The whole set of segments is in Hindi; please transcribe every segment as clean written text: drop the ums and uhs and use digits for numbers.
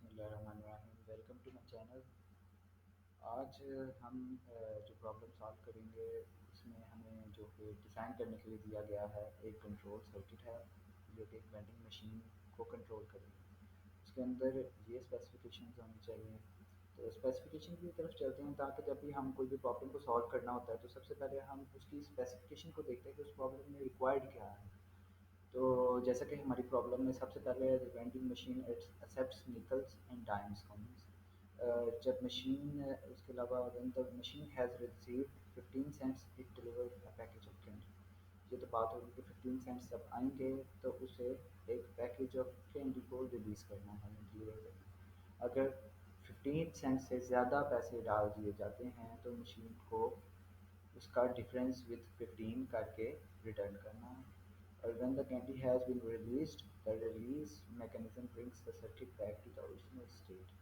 बिस्मिल्लाहिर्रहमानिर्रहीम। Welcome to my channel. आज हम जो प्रॉब्लम सॉल्व करेंगे उसमें हमें जो कि डिज़ाइन करने के लिए दिया गया है एक कंट्रोल सर्किट है जो कि एक वेंडिंग मशीन को कंट्रोल करेगी। उसके अंदर ये स्पेसिफिकेशंस होनी चाहिए। तो स्पेसिफिकेशन की तरफ चलते हैं ताकि जब भी हम कोई भी प्रॉब्लम को सॉल्व करना होता है तो सबसे पहले हम उसकी स्पेसिफिकेशन को देखते हैं कि उस प्रॉब्लम में रिक्वायर्ड क्या है। तो जैसा कि हमारी प्रॉब्लम में सबसे पहले the vending machine accepts nickels and dimes coins. जब मशीन उसके अलावा when the machine has received 15 cents it delivered a package of candy. ये तो बात होगी कि 15 सेंट्स जब आएंगे तो उसे एक पैकेज ऑफ कैंडी को रिलीज़ करना है, डिलीवर करना है। अगर 15 सेंट से ज़्यादा पैसे डाल दिए जाते हैं तो मशीन को उसका डिफरेंस विद 15 करके रिटर्न करना है। और when the candy has been released, the release mechanism brings the circuit back to the original state।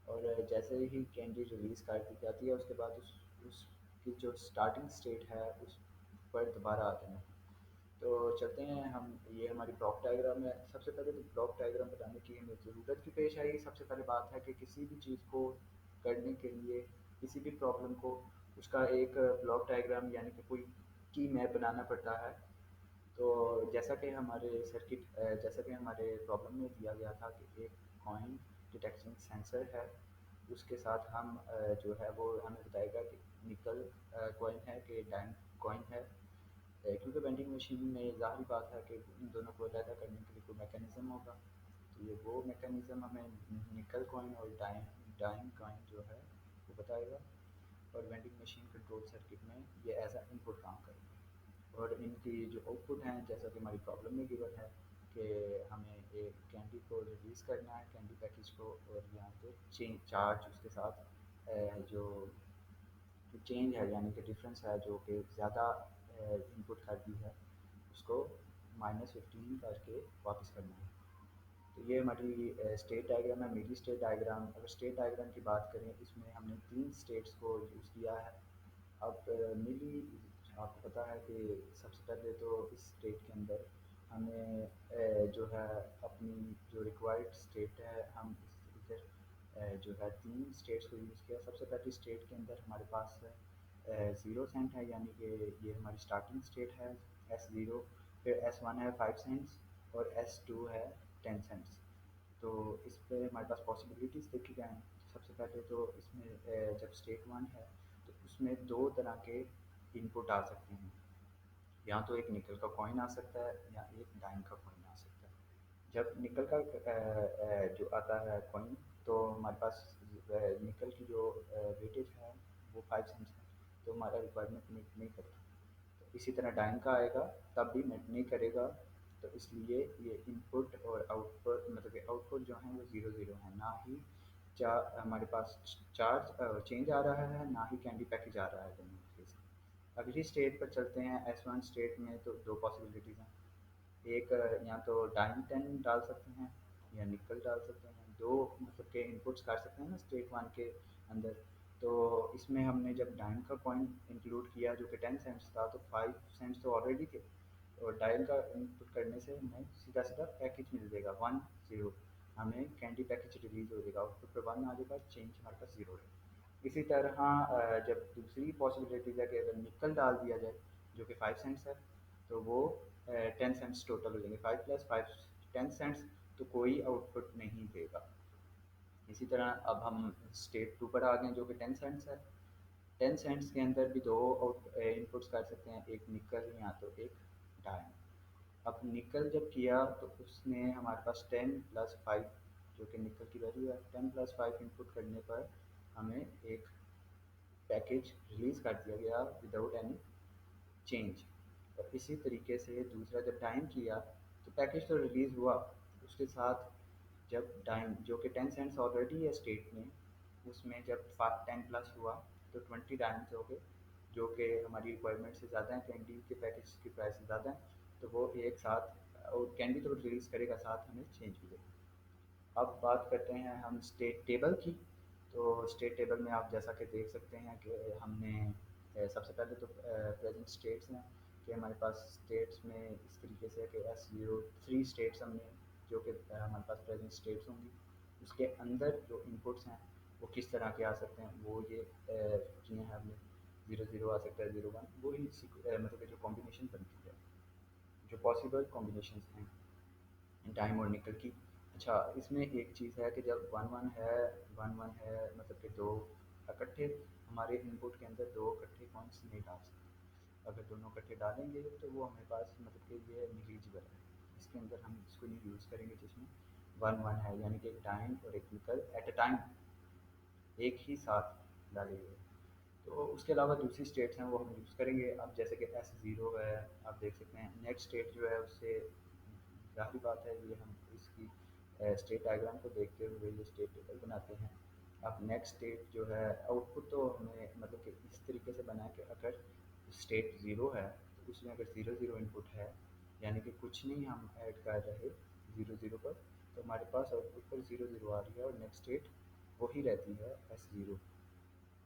और जैसे ही कैंडी रिलीज़ कर दी जाती है उसके बाद उसकी जो स्टार्टिंग स्टेट है उस पर दोबारा आते हैं। तो चलते हैं हम, ये हमारी ब्लॉक डायग्राम है। सबसे पहले तो ब्लॉक डायग्राम बनाने की हमें ज़रूरत की पेश आई। सबसे पहले बात है कि किसी भी चीज़ को करने के लिए, किसी भी प्रॉब्लम को, उसका एक ब्लॉक डायग्राम यानी कि कोई की मैप बनाना पड़ता है। तो जैसा कि हमारे प्रॉब्लम में दिया गया था कि एक कॉइन डिटेक्शन सेंसर है, उसके साथ हम जो है वो हमें बताएगा कि निकल कॉइन है कि डायन कॉइन है। क्योंकि वेंडिंग मशीन में ज़ाहिर बात है कि इन दोनों को अलहदा करने के लिए कोई मैकेनिज़्म होगा। तो ये वो मैकेनिज़्म हमें निकल कॉइन और डाइन कॉइन जो है वो बताएगा। और वेंडिंग मशीन कंट्रोल सर्किट में ये एज अ इनपुट काम करेगा। और इनकी जो आउटपुट हैं जैसा कि हमारी प्रॉब्लम में गिवन है कि हमें एक कैंडी को रिलीज़ करना है, कैंडी पैकेज को, और यहाँ पे चेंज चार्ज उसके साथ जो चेंज है यानी कि डिफरेंस है जो कि ज़्यादा इनपुट कर दी है उसको -15 करके वापस करना है। तो ये हमारी स्टेट डायग्राम है, मिली स्टेट डायग्राम। अगर स्टेट डायग्राम की बात करें इसमें हमने 3 स्टेट्स को यूज़ किया है। अब मिली, आपको पता है कि सबसे पहले तो इस स्टेट के अंदर हमें जो है अपनी जो रिक्वायर्ड स्टेट है हम इधर जो है 3 स्टेट्स को यूज़ किया। सबसे पहली स्टेट के अंदर हमारे पास 0 सेंट है यानी कि ये हमारी स्टार्टिंग स्टेट है S0। फिर S1 है 5 सेंट्स और S2 है 10 सेंट्स। तो इस पे हमारे पास पॉसिबिलिटीज़ देखी जाएँ। सबसे पहले तो इसमें जब स्टेट 1 है तो उसमें 2 तरह के इनपुट आ सकते हैं। या तो एक निकल का कॉइन आ सकता है या एक डाइम का कॉइन आ सकता है। जब निकल का जो आता है कॉइन तो हमारे पास निकल की जो वेटेज है वो 5 सेंट्स है, तो हमारा रिक्वायरमेंट मीट नहीं करता। तो इसी तरह डाइन का आएगा तब भी मीट नहीं करेगा। तो इसलिए ये इनपुट और आउटपुट मतलब कि आउटपुट जो है वो ज़ीरो ज़ीरो है, ना ही हमारे पास चार्ज चेंज आ रहा है, ना ही कैंडी पैकेज आ रहा है दोनों केस में। अगली स्टेट पर चलते हैं। S1 स्टेट में तो 2 पॉसिबिलिटीज़ हैं। एक या तो डाइम 10 डाल सकते हैं या निकल डाल सकते हैं। 2 मतलब के इनपुट्स कर सकते हैं ना स्टेट 1 के अंदर। तो इसमें हमने जब डाइम का कॉइन इंक्लूड किया जो कि 10 सेंट्स था तो 5 सेंट्स तो ऑलरेडी थे, और डायल का इनपुट करने से हमें सीधा-सीधा पैकेज मिल जाएगा 1 0। हमें कैंडी पैकेज रिलीज़ हो जाएगा, आउटपुट पे 1 आ जाएगा, चेंज हमारे पास 0 है। इसी तरह जब दूसरी पॉसिबिलिटीज़ है कि अगर निकल डाल दिया जाए जो कि 5 सेंट्स है तो वो 10 सेंट्स टोटल हो जाएंगे। 5 + 5 10 सेंट्स, तो कोई आउटपुट नहीं देगा। इसी तरह अब हम स्टेट 2 पर आ गए जो कि 10 सेंट्स है। 10 सेंट्स के अंदर भी 2 इनपुट्स कर सकते हैं, एक निकल या तो एक डायन। अब निकल जब किया तो उसने हमारे पास 10 + 5 जो कि निकल की वैल्यू है, 10 + 5 इनपुट करने पर हमें एक पैकेज रिलीज़ कर दिया गया विदाउट एनी चेंज। और इसी तरीके से दूसरा जब टाइम किया तो पैकेज तो रिलीज़ हुआ, उसके साथ जब टाइम जो कि 10 सेंट्स ऑलरेडी है स्टेट में, उसमें जब 10 प्लस हुआ तो 20 टाइम्स हो गए जो कि हमारी रिक्वायरमेंट से ज़्यादा है, कैंडी के पैकेज की प्राइस से ज़्यादा है। तो वो एक साथ और कैंडी तो रिलीज़ करेगा, साथ हमें चेंज भी देगा। अब बात करते हैं हम स्टेट टेबल की। तो स्टेट टेबल में आप जैसा कि देख सकते हैं कि हमने सबसे पहले तो प्रेजेंट स्टेट्स हैं कि हमारे पास स्टेट्स में इस तरीके से है कि S0 3 स्टेट्स हमने जो कि हमारे पास प्रेजेंट स्टेट्स होंगी। उसके अंदर जो इनपुट्स हैं वो किस तरह के आ सकते हैं, वो ये किए हैं हमने। ज़ीरो ज़ीरो आ सकता है, ज़ीरो वन, वही मतलब कि जो कॉम्बिनेशन बनती है, जो पॉसिबल कॉम्बिनेशंस हैं टाइम और निकल की। अच्छा, इसमें एक चीज़ है कि जब वन वन है मतलब कि दो इकट्ठे हमारे इनपुट के अंदर दो इकट्ठे कॉइन्स नहीं डाल सकते। अगर दोनों इकट्ठे डालेंगे तो वो हमारे पास मतलब कि ये निगलिजिबल है। इसके अंदर हम इसको नहीं यूज़ करेंगे जिसमें वन वन है, यानी कि एक टाइम और एक निकल एट अ टाइम एक ही साथ डाले हुए। तो उसके अलावा दूसरी स्टेट्स हैं वो हम यूज़ करेंगे। अब जैसे कि एस ज़ीरो है, आप देख सकते हैं नेक्स्ट स्टेट जो है उससे ज़ाहिर बात है ये हम इसकी स्टेट डायग्राम को देखते हुए ये स्टेट टेबल बनाते हैं। अब नेक्स्ट स्टेट जो है आउटपुट तो हमें मतलब कि इस तरीके से बना कि अगर स्टेट ज़ीरो है तो उसमें अगर ज़ीरो ज़ीरो इनपुट है, यानी कि कुछ नहीं हम ऐड कर रहे ज़ीरो ज़ीरो पर, तो हमारे पास आउटपुट पर ज़ीरो ज़ीरो आ रही है और नेक्स्ट स्टेट वही रहती है एस ज़ीरो।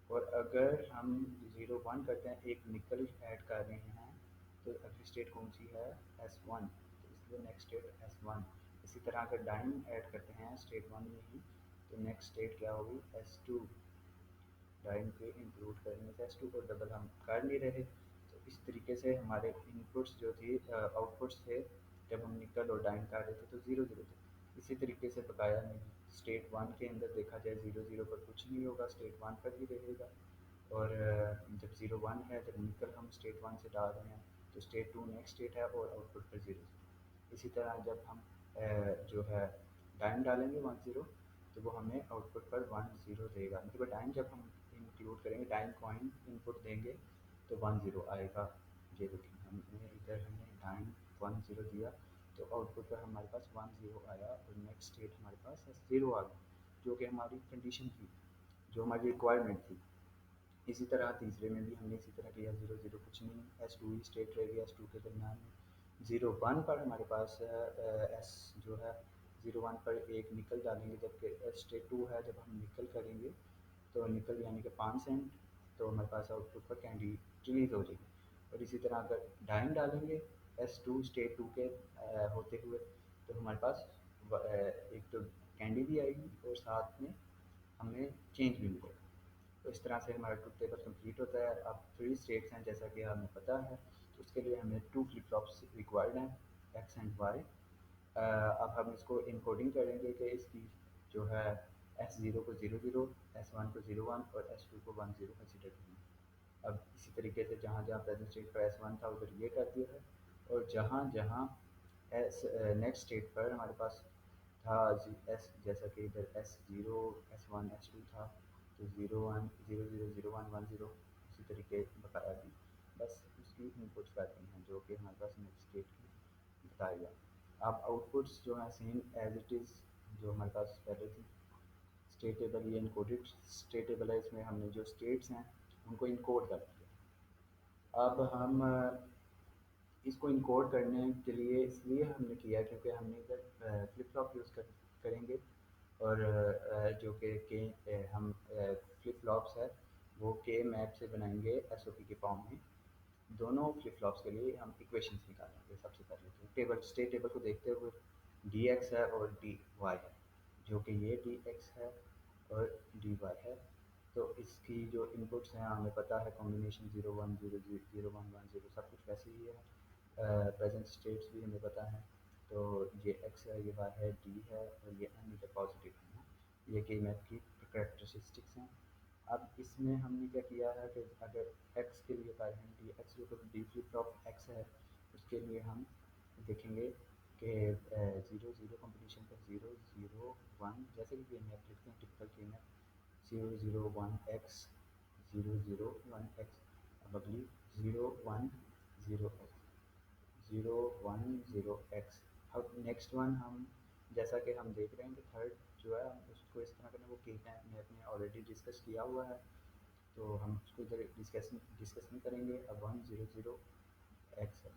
और अगर हम ज़ीरो वन करते हैं, एक निकल ऐड कर रहे हैं, तो अगली स्टेट कौन सी है, एस वन, तो इसलिए नेक्स्ट स्टेट एस वन। इसी तरह अगर डाइन ऐड करते हैं स्टेट वन में ही, तो नेक्स्ट स्टेट क्या होगी, एस टू। डाइन के इंक्लूड करने से एस टू को डबल हम कर नहीं रहे। तो इस तरीके से हमारे इनपुट्स जो थी आउटपुट्स थे, जब हम निकल और डाइन कर रहे थे तो ज़ीरो ज़ीरो थे। इसी तरीके से बकाया में स्टेट वन के अंदर देखा जाए ज़ीरो ज़ीरो पर कुछ नहीं होगा, स्टेट वन पर ही रहेगा। और जब ज़ीरो वन है, जब निकल हम स्टेट वन से डाल रहे हैं, तो स्टेट टू नेक्स्ट स्टेट है और आउटपुट पर ज़ीरो ज़ीरो। इसी तरह जब हम जो है डाइन डालेंगे वन ज़ीरो, तो वो हमें आउटपुट पर वन ज़ीरो देगा। मतलब टाइम जब हम इंक्लूड करेंगे, टाइम कॉइन इनपुट देंगे, तो वन ज़ीरो आएगा। ये देखिए हमने इधर हमने टाइम वन ज़ीरो दिया, तो आउटपुट पर हमारे पास वन ज़ीरो आया और नेक्स्ट स्टेट हमारे पास ज़ीरो आ गई, जो कि हमारी कंडीशन थी, जो हमारी रिक्वायरमेंट थी। इसी तरह तीसरे में भी हमने इसी तरह किया, ज़ीरो ज़ीरो कुछ नहीं, एस टू ही स्टेट रहेगी, एस टू के दरमियान में। ज़ीरो वन पर हमारे पास एस जो है ज़ीरो वन पर एक निकल डालेंगे, जबकि स्टेट टू है, जब हम निकल करेंगे तो निकल यानी कि 5 सेंट, तो हमारे पास आउटपुट पर कैंडी रिलीज़ हो जाएगी। और इसी तरह अगर डाइम डालेंगे एस टू स्टेट टू के होते हुए, तो हमारे पास एक तो कैंडी भी आएगी और साथ में हमें चेंज भी मिलेगा। तो इस तरह से हमारा ट्रुथ टेबल कंप्लीट होता है। अब थ्री स्टेट्स हैं जैसा कि हमें पता है, तो उसके लिए हमें टू फ्लिप फ्लॉप्स रिक्वायर्ड हैं, एक्स एंड वाई। अब हम इसको इनकोडिंग करेंगे कि इसकी जो है एस ज़ीरो को ज़ीरो ज़ीरो, एस वन को ज़ीरो वन और एस टू को वन ज़ीरो कंसिडर करेंगे। अब इसी तरीके से जहाँ जहाँ प्रेजेंट स्टेट पर एस वन था उधर ये कर दिया है, और जहाँ जहाँ एस नेक्स्ट स्टेट पर हमारे पास था एस, जैसा कि इधर S zero S one S two था, तो zero one zero zero zero one one zero, इसी तरीके बकाया भी बस उसकी इनपुट्स कर दी हैं जो कि हमारे पास नेक्स्ट स्टेट की बताएगा। अब आउटपुट्स जो हैं सेम एज इट इज़ जो हमारे पास पहले थी। स्टेट टेबल ये इनकोडेड स्टेट टेबल है, इसमें हमने जो स्टेट्स हैं उनको इनकोड कर दिया। अब हम इसको इनकोड करने के लिए इसलिए हमने किया क्योंकि हमने इधर फ्लिप फ्लॉप यूज़ करेंगे, और जो कि हम फ्लिप फ्लॉप्स है वो के मैप से बनाएंगे एस ओ पी के फॉर्म में। दोनों फ्लिप फ्लॉप्स के लिए हम इक्वेशंस निकालेंगे। सबसे पहले तो टेबल स्टेट टेबल को देखते हुए डी एक्स है और डी वाई है, जो कि ये डी एक्स है और डी वाई है। तो इसकी जो इनपुट्स हैं हमें पता है, combination zero one zero zero one one zero सब कुछ वैसे ही है। प्रेजेंट स्टेट्स भी हमें पता है। तो ये एक्स है, ये वाई है, डी है और ये एन इधर पॉजिटिव है। ये के मैप की करेक्टरिस्टिक्स हैं। अब इसमें हमने क्या किया है कि अगर एक्स के लिए बाय हैंड डी एक्स जो डी फ्लिप फ्लॉप एक्स है, उसके लिए हम देखेंगे कि ज़ीरो ज़ीरो कॉम्बिनेशन पर ज़ीरो ज़ीरो वन, जैसे कि के मैप लिखते हैं टिपिकल के map, zero zero one x, zero zero one x. अब अगली zero one zero x, zero one zero x. अब नेक्स्ट वन हम जैसा कि हम देख रहे हैं कि थर्ड जो है हम उसको इस तरह करना, वो के मैप में ऑलरेडी डिस्कस किया हुआ है, तो हम उसको इधर डिस्कस नहीं करेंगे। अब वन ज़ीरो ज़ीरो एक्स है,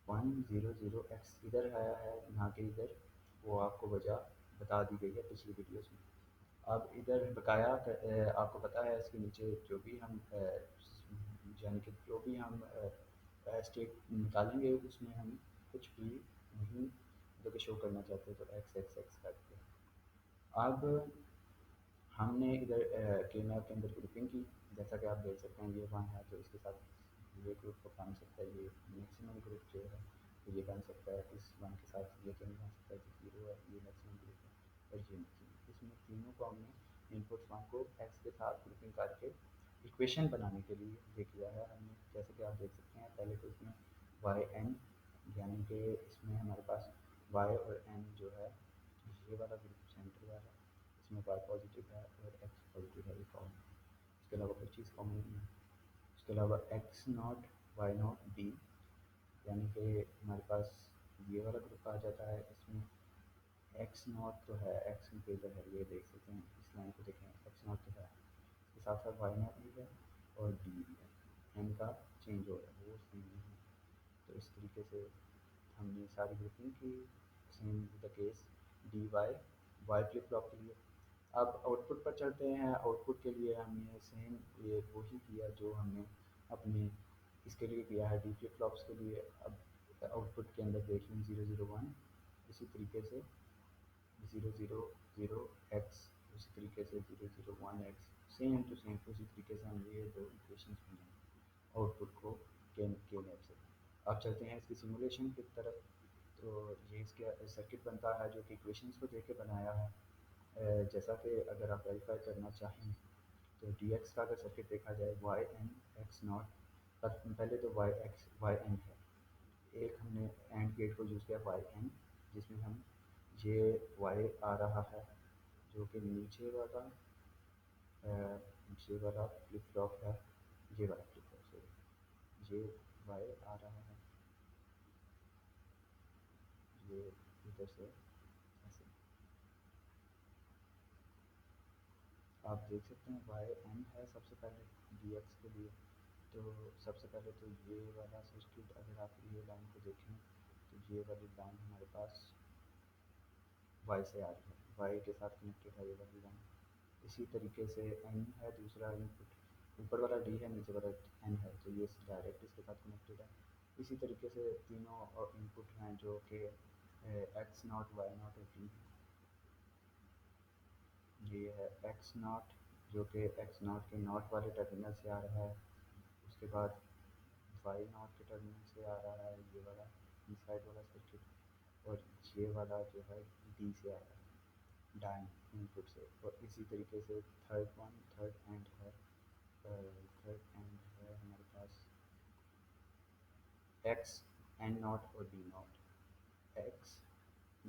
वन ज़ीरो ज़ीरो एक्स इधर आया है ना कि इधर, वो आपको वजह बता दी गई है पिछली वीडियोस में। अब इधर बकाया आपको पता है इसके नीचे जो भी हम यानी कि जो भी हम स्टेट निकालेंगे उसमें हम कुछ भी नहीं जो कि शो करना चाहते, तो एक्स एक्स एक्स करते हैं। अब हमने इधर के मैप के अंदर ग्रुपिंग की, जैसा कि आप देख सकते हैं ये वन है तो इसके साथ ये ग्रुप को बन सकता है, ये मैक्सिमम ग्रुप जो है तो ये बन सकता है, इस वन के साथ ये तो नहीं बन सकता, जो जीरो है ये मैक्सिमम ग्रुप है और ये मैक्सिमम, इसमें तीनों को हमने इनपुट वन को एक्स के साथ ग्रुपिंग करके इक्वेशन बनाने के लिए ये किया है हमने। जैसे कि आप देख सकते हैं पहले तो इसमें वाई एन, यानी कि इसमें हमारे पास वाई और एन जो है ये वाला ग्रुप सेंटर वाला, इसमें वाई पॉजिटिव है और एक्स पॉजिटिव है, ये कॉमन है, इसके अलावा कोई चीज़ कॉमन नहीं है। इसके अलावा X not Y not D, यानी कि हमारे पास ये वाला ग्रुप आ जाता है, इसमें एक्स नॉट तो है, एक्स इंटीजर है, ये देख सकते हैं इस लाइन को देखें, एक्स नॉट तो है, इसके साथ साथ वाई नॉट भी है और डी भी है, एन का चेंज हो रहा है वो सेम नहीं है। तो इस तरीके से हमने सारी ग्रुपिंग की, same the case D Y Y flip flop के लिए। अब आउटपुट पर चलते हैं, आउटपुट के लिए हमने सेम ये वही किया जो हमने अपने इसके लिए किया है डी फ्लिप फ्लॉप्स के लिए। अब आउटपुट के अंदर देख लें 0 0 1, इसी तरीके से 0 0 0 एक्स, उसी तरीके से 0 0 1 एक्स, सेम टू सेम उसी तरीके से हम ये दो इक्वेशन बनाएंगे आउटपुट को के मैप से। अब चलते हैं इसकी सिमुलेशन की तरफ। तो ये इसका सर्किट बनता है जो कि इक्वेशंस को देख के बनाया है। जैसा कि अगर आप वेरीफाई करना चाहें तो डी एक्स का अगर सर्किट देखा जाए वाई एन एक्स नॉट, पहले तो वाई एन है, एक हमने एंड गेट को यूज़ किया वाई एन, जिसमें हम ये वाई आ रहा है जो कि नीचे वाला ये वाला फ्लिप फ्लॉप है, ये वाला फ्लिप फ्लॉप सॉरी, ये वाई आ रहा है, ये इधर से ऐसे आप देख सकते हैं वाई एन है सबसे पहले डी एक्स के लिए। तो सबसे पहले तो ये वाला सर्किट अगर आप ये लाइन को देखें तो ये वाली लाइन हमारे पास वाई से आ रही है, वाई के साथ कनेक्टेड है ये वाली लाइन। इसी तरीके से एन है दूसरा इनपुट, ऊपर वाला डी है नीचे वाला एन है, तो ये डायरेक्ट इसके साथ कनेक्टेड है। इसी तरीके से तीनों इनपुट हैं जो कि एक्स नॉट वाई नॉट और डी, ये है एक्स नॉट जो कि एक्स नॉट के नॉट वाले टर्मिनल से आ रहा है, उसके बाद वाई नॉट के टर्मिनल से आ रहा है ये वाला इनसाइड वाला सर्किट, और ये वाला जो है डी से आ रहा है डाइन इनपुट से। और इसी तरीके से थर्ड एंड है, थर्ड एंड है हमारे पास एक्स एन नॉट और डी नॉट। एक्स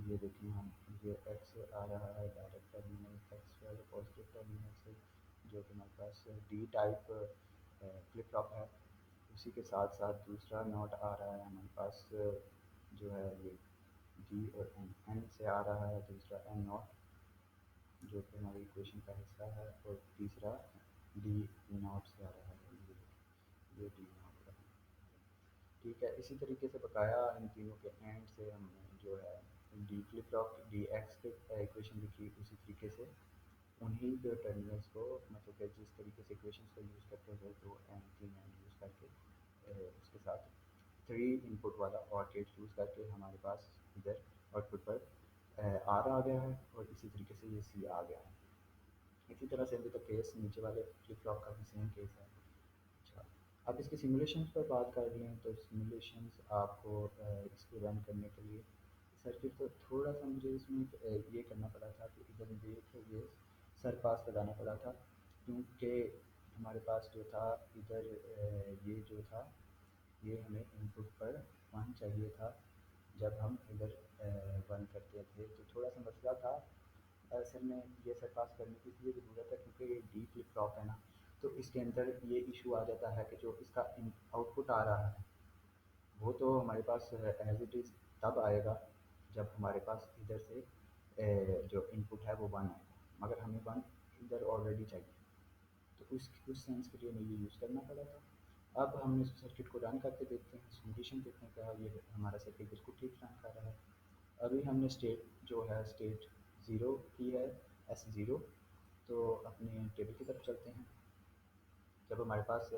ये देखें हम, ये एक्स आ रहा है डायरेक्ट टर्मिनल एक्स वाले पॉजिटिव टर्मिनल से, जो कि हमारे पास डी टाइप फ्लिप फ्लॉप है। उसी के साथ साथ दूसरा नोट आ रहा है हमारे पास जो है ये डी और एन, एन से आ रहा है दूसरा एन नॉट जो कि हमारी इक्वेशन का हिस्सा है, और तीसरा डी नॉट से आ रहा है, ये डी नॉट का है। ठीक है, इसी तरीके से बकाया इन तीनों के एंड से हमने जो है D flip flop D x के इक्वेशन लिखी, उसी तरीके से उन्हीं के टर्मिनल्स को, मतलब कि जिस तरीके से इक्वेशंस का यूज़ करते हुए दो एंड तीन एंड यूज़ करके उसके साथ थ्री इनपुट वाला और गेट यूज़ करके हमारे पास इधर आउटपुट पर आर आ गया है, और इसी तरीके से ये सी आ गया है। इसी तरह से अभी तक केस नीचे वाले फ्लिप फ्लॉप का भी सेम केस है। अच्छा, अब इसके सिमुलेशंस पर बात कर लें तो सिमुलेशंस आपको इसको रन करने के लिए सर्किट को थोड़ा सा मुझे इसमें ये करना पड़ा था कि इधर देख ये सर पास लगाना पड़ा था, क्योंकि हमारे पास जो था इधर ये जो था ये हमें इनपुट पर वन चाहिए था, जब हम इधर वन करते थे तो थोड़ा सा मसला था असल में ये सरपास करने की इसलिए ज़रूरत है क्योंकि ये डी फ्लिप फ्लॉप है ना, तो इसके अंदर ये इशू आ जाता है कि जो इसका आउटपुट आ रहा है वो तो हमारे पास एज इट इज़ तब आएगा जब हमारे पास इधर से जो इनपुट है वो वन आएगा, मगर हमें वन इधर ऑलरेडी चाहिए, तो उस सेंस के लिए हमें ये यूज़ करना पड़ा था। अब हम इस सर्किट को रन करके देखते हैं, सिमुलेशन देखते हैं क्या ये हमारा सर्किट बिल्कुल ठीक रन कर रहा है। अभी हमने स्टेट जो है स्टेट ज़ीरो की है, एस ज़ीरो। तो अपने टेबल की तरफ चलते हैं। जब हमारे पास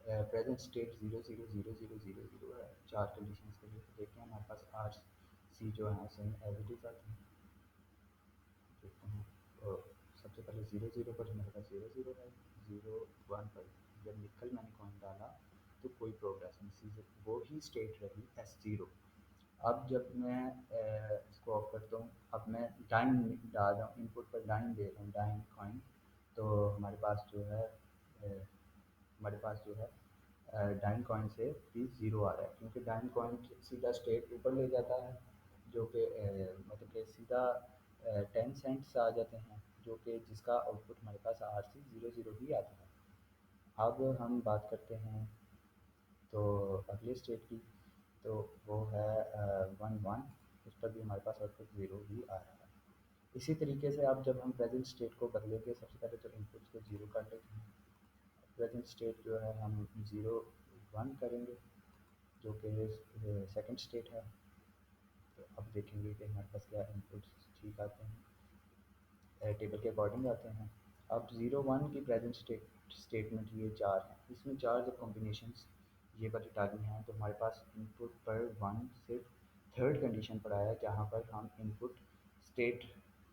present state zero zero zero zero zero zero है चार कंडीशंस के लिए, तो देखते हैं हमारे पास आर सी जो है सेम एज इट इज़ आती हैं, देखते हैं। ज़ीरो ज़ीरो पर हमारे पास ज़ीरो ज़ीरो है, ज़ीरो वन पर जब निकल मैंने कॉइन डाला तो कोई प्रोग्रेस नहीं, वो ही स्टेट रही एस ज़ीरो। अब जब मैं इसको ऑफ करता हूँ, अब मैं डाइन डाल रहा हूँ, इनपुट पर डाइन दे रहा हूँ, डाइन कॉइन, तो हमारे पास जो है हमारे पास जो है डाइन कॉइन से भी ज़ीरो आ रहा है, क्योंकि डाइन कॉइन सीधा स्टेट ऊपर ले जाता है, जो कि मतलब कि सीधा 10 सेंट्स आ जाते हैं, जो कि जिसका आउटपुट हमारे पास आर सी ज़ीरो ज़ीरो ही आता है। अब हम बात करते हैं तो अगले स्टेट की, तो वो है वन वन, उस पर भी हमारे पास आउटपुट ज़ीरो ही आ रहा है। इसी तरीके से अब जब हम प्रेजेंट स्टेट को बदलेंगे, सबसे पहले तो इनपुट्स को ज़ीरो कर लेते हैं। प्रेजेंट स्टेट जो है हम ज़ीरो वन करेंगे, जो कि सेकंड स्टेट है। तो अब देखेंगे कि हमारे पास क्या इनपुट्स ठीक आते हैं, टेबल के अकॉर्डिंग आते हैं। अब ज़ीरो वन की प्रेजेंट स्टेटमेंट ये चार हैं, इसमें चार जब कॉम्बिनेशंस ये वाली डाली हैं, तो हमारे पास इनपुट पर वन सिर्फ थर्ड कंडीशन पर आया है, जहाँ पर हम इनपुट स्टेट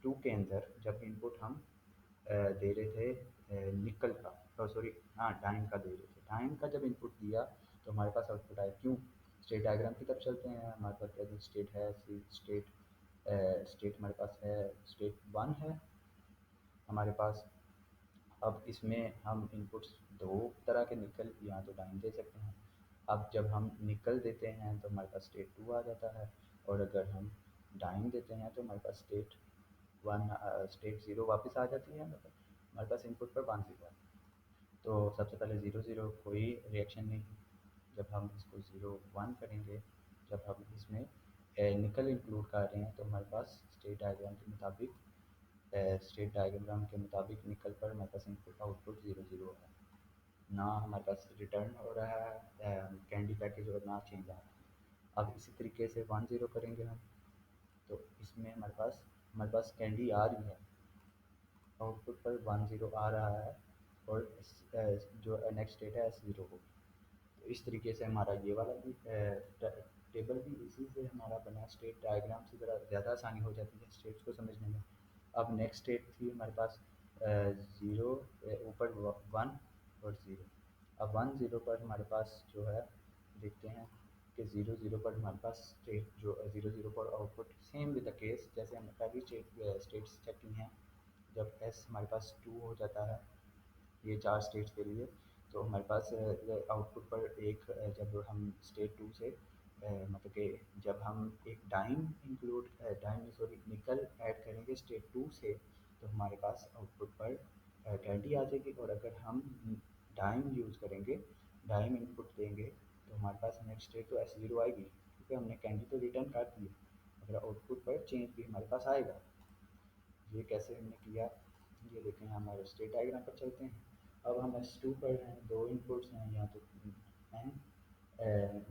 टू के अंदर जब इनपुट हम दे रहे थे निकल का, सॉरी हाँ डाइम का दे रहे थे, डाइम का जब इनपुट दिया तो हमारे पास आउटपुट आया। क्यों? स्टेट डायग्राम की तरफ चलते हैं, हमारे पास प्रेजेंट स्टेट है, स्टेट स्टेट हमारे पास है, स्टेट वन है हमारे पास। अब इसमें हम इनपुट्स दो तरह के निकल या तो डाइन दे सकते हैं। अब जब हम निकल देते हैं तो हमारे पास स्टेट टू आ जाता है, और अगर हम डाइन देते हैं तो हमारे पास स्टेट वन स्टेट ज़ीरो वापस आ जाती है, मतलब हमारे पास इनपुट पर वन ज़ीरो है। तो सबसे पहले ज़ीरो ज़ीरो कोई रिएक्शन नहीं, जब हम इसको ज़ीरो वन करेंगे, जब हम इसमें निकल इंक्लूड कर रहे हैं, तो हमारे पास स्टेट डायग्राम के मुताबिक निकल पर हमारे पास इनपुट आउटपुट ज़ीरो ज़ीरो है, ना हमारे पास रिटर्न हो रहा है कैंडी पैकेज, और ना चेंज आ रहा है। अब इसी तरीके से वन ज़ीरो करेंगे हम, तो इसमें हमारे पास कैंडी आ रही है, आउटपुट पर वन ज़ीरो आ रहा है, और जो नेक्स्ट स्टेट है एस ज़ीरो होगी। तो इस तरीके से हमारा ये वाला भी टेबल भी इसी से हमारा बना, स्टेट डायग्राम से ज़रा ज़्यादा आसानी हो जाती है स्टेट्स को समझने में। अब नेक्स्ट स्टेट थी हमारे पास ज़ीरो, ऊपर वन और ज़ीरो। अब वन ज़ीरो पर हमारे पास जो है देखते हैं कि ज़ीरो ज़ीरो पर हमारे पास स्टेट जो ज़ीरो ज़ीरो पर output same with the case जैसे हमने पहली स्टेट्स चेक की हैं, जब एस हमारे पास टू हो जाता है ये चार स्टेट्स के लिए, तो हमारे पास आउटपुट पर एक जब हम स्टेट टू से मतलब कि जब हम एक डाइम सॉरी निकल ऐड करेंगे स्टेट टू से, तो हमारे पास आउटपुट पर कैंडी आ जाएगी, और अगर हम डाइम यूज़ करेंगे, डाइम इनपुट देंगे, तो हमारे पास नेक्स्ट स्टेट तो एस ज़ीरो आएगी, क्योंकि हमने कैंडी तो रिटर्न कर दी है, अगर आउटपुट पर चेंज भी हमारे पास आएगा। ये कैसे हमने किया, ये देखें, हमारे स्टेट डायग्राम पर चलते हैं। अब हम एस टू पर हैं, दो इनपुट्स हैं, या तो एन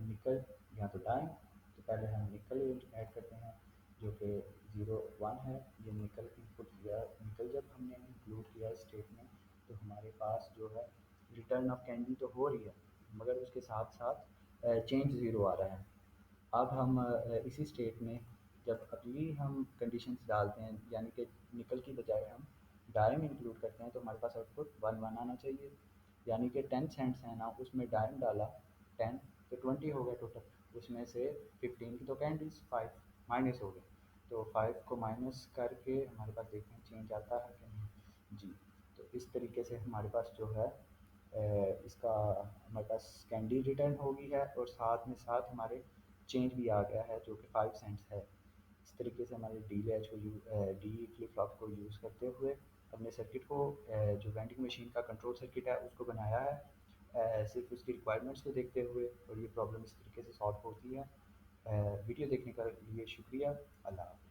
निकल या तो डाइन। तो पहले हम निकल ऐड करते हैं, जो कि ज़ीरो वन है, ये निकल इनपुट दिया, निकल जब हमने इंक्लूड किया स्टेट में, तो हमारे पास जो है रिटर्न ऑफ कैंडी तो हो रही है, मगर उसके साथ साथ चेंज ज़ीरो आ रहा है। अब हम इसी स्टेट में जब अगली हम कंडीशंस डालते हैं, यानी कि निकल की बजाय हम डाइम इंक्लूड करते हैं, तो हमारे पास आउटपुट वन वन आना चाहिए, यानी कि 10 सेंट्स हैं ना, उसमें डाइम डाला 10, तो 20 हो गए टोटल, उसमें से 15 की तो कैंडीज 5 माइनस हो गए, तो 5 को माइनस करके हमारे पास देखते हैं चेंज आता है कि नहीं जी। तो इस तरीके से हमारे पास जो है इसका हमारे पास कैंडी रिटर्न हो गई है, और साथ में साथ हमारे चेंज भी आ गया है, जो कि 5 सेंट्स है। इस तरीके से हमारे डी लैच को डी फ्लिप फ्लॉप को यूज़ करते हुए अपने सर्किट को जो वेंडिंग मशीन का कंट्रोल सर्किट है उसको बनाया है, सिर्फ उसकी रिक्वायरमेंट्स को देखते हुए, और ये प्रॉब्लम इस तरीके से सॉल्व होती है। वीडियो देखने के लिए शुक्रिया। अल्लाह हाफ़िज़।